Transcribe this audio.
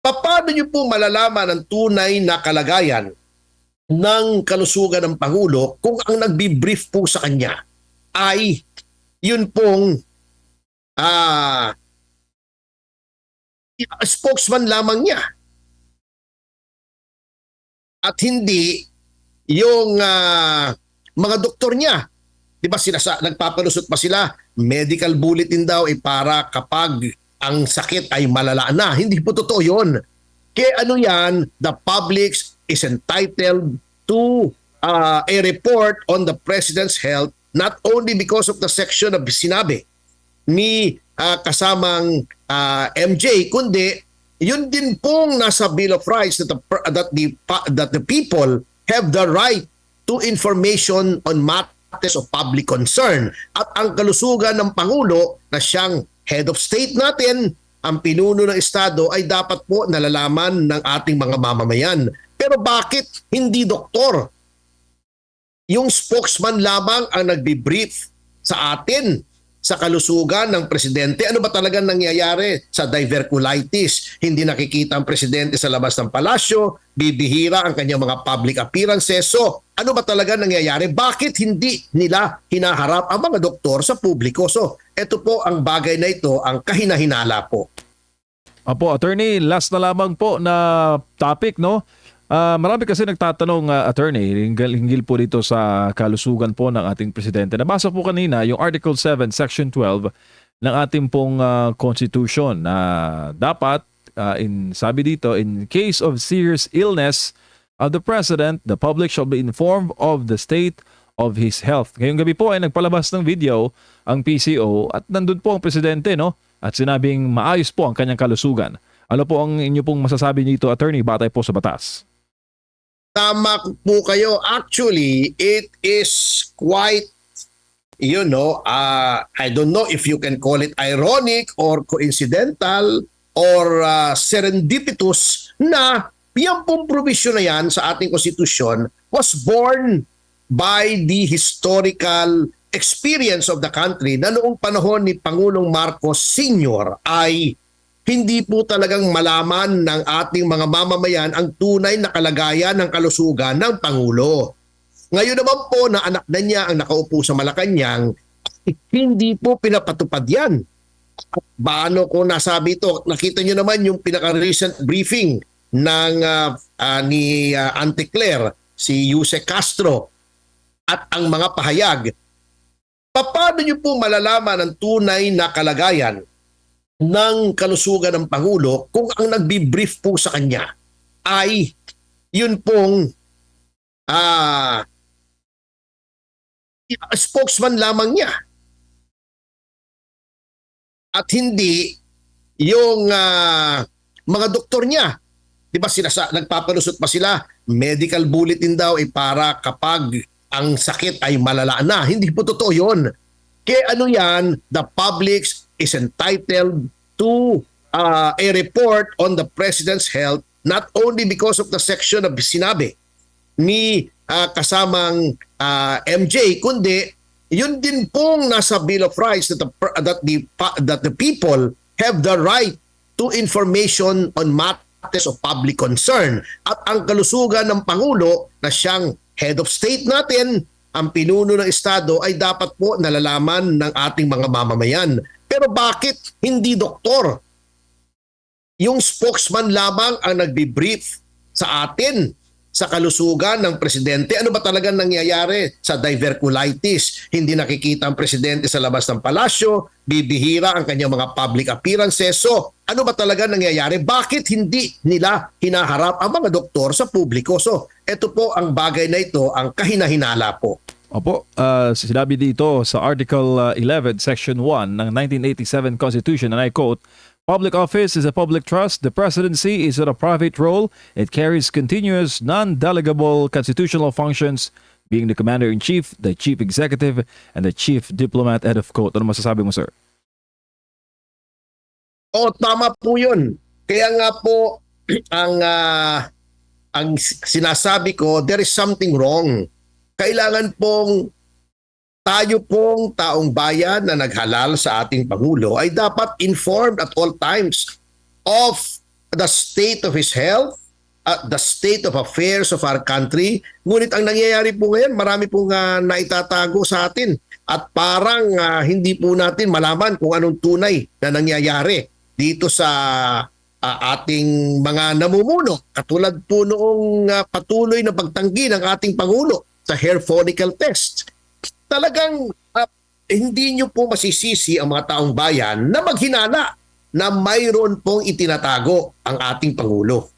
Paano niyo po malalaman ang tunay na kalagayan ng kalusugan ng Pangulo kung ang nagbi-brief po sa kanya ay yun pong spokesman lamang niya at hindi yung mga doktor niya. Di ba nagpapalusot pa sila, medical bulletin daw para kapag ang sakit ay malala na. Hindi po totoo yun. Kaya ano yan, the public is entitled to a report on the President's health not only because of the section of sinabi ni kasamang MJ, kundi yun din pong nasa Bill of Rights that the people have the right to information on matters of public concern. At ang kalusugan ng Pangulo na siyang head of state natin, ang pinuno ng Estado ay dapat po nalalaman ng ating mga mamamayan. Pero bakit hindi doktor? Yung spokesman lamang ang nagbi-brief sa atin sa kalusugan ng presidente. Ano ba talagang nangyayari sa diverculitis? Hindi nakikita ang presidente sa labas ng palasyo, bibihira ang kanyang mga public appearances. So, ano ba talagang nangyayari? Bakit hindi nila hinaharap ang mga doktor sa publiko? So, ito po ang bagay na ito, ang kahinahinala po. Apo, attorney, last na lamang po na topic, no? Marami kasi nagtatanong, attorney, hinggil po dito sa kalusugan po ng ating presidente. Nabasa po kanina yung Article 7, Section 12 ng ating pong Constitution na dapat, sabi dito, in case of serious illness of the President, the public shall be informed of the state of his health. Ngayong gabi po ay nagpalabas ng video ang PCO at nandun po ang presidente, no? At sinabing maayos po ang kanyang kalusugan. Ano po ang inyo pong masasabi nito, attorney, batay po sa batas? Tama po kayo. Actually, it is quite, I don't know if you can call it ironic or coincidental or serendipitous na yung pong provision na yan sa ating konstitusyon was born by the historical experience of the country na noong panahon ni Pangulong Marcos Sr. ay hindi po talagang malaman ng ating mga mamamayan ang tunay na kalagayan ng kalusugan ng Pangulo. Ngayon naman po na anak na niya ang nakaupo sa Malacanang, hindi po pinapatupad yan. Paano ko nasabi ito? Nakita niyo naman yung pinaka-recent briefing ng ni Auntie Claire, si Yuse Castro, at ang mga pahayag. Paano niyo po malalaman ang tunay na kalagayan ng kalusugan ng Pangulo kung ang nagbi-brief po sa kanya ay yun pong spokesman lamang niya at hindi yung mga doktor niya. Di ba nagpapalusot pa sila, medical bulletin daw para kapag ang sakit ay malala na. Hindi po totoo yun. Kaya ano yan, the public is entitled to a report on the President's health not only because of the section of sinabi ni kasamang MJ, kundi yun din pong nasa Bill of Rights that the people have the right to information on matters of public concern. At ang kalusugan ng Pangulo na siyang head of state natin, ang pinuno ng Estado ay dapat po nalalaman ng ating mga mamamayan. Pero bakit hindi doktor? Yung spokesman lamang ang nagbi-brief sa atin sa kalusugan ng presidente. Ano ba talagang nangyayari sa diverculitis? Hindi nakikita ang presidente sa labas ng palasyo, bibihira ang kanyang mga public appearances. So, ano ba talagang nangyayari? Bakit hindi nila hinaharap ang mga doktor sa publiko? So, ito po ang bagay na ito, ang kahinahinala po. Opo, sinabi dito sa Article 11, Section 1 ng 1987 Constitution, and I quote, "Public office is a public trust. The presidency is not a private role. It carries continuous, non-delegable constitutional functions, being the commander-in-chief, the chief executive, and the chief diplomat." End of quote. Ano masasabi mo, sir? Oo, tama po yun. Kaya nga po, ang sinasabi ko, there is something wrong. Kailangan pong tayo pong taong bayan na naghalal sa ating Pangulo ay dapat informed at all times of the state of his health, the state of affairs of our country. Ngunit ang nangyayari po ngayon, marami pong naitatago sa atin at parang hindi po natin malaman kung anong tunay na nangyayari dito sa ating mga namumuno. Katulad po noong patuloy na pagtanggi ng ating Pangulo sa hair follicle test. Talagang hindi nyo po masisisi ang mga taong bayan na maghinala na mayroon pong itinatago ang ating Pangulo.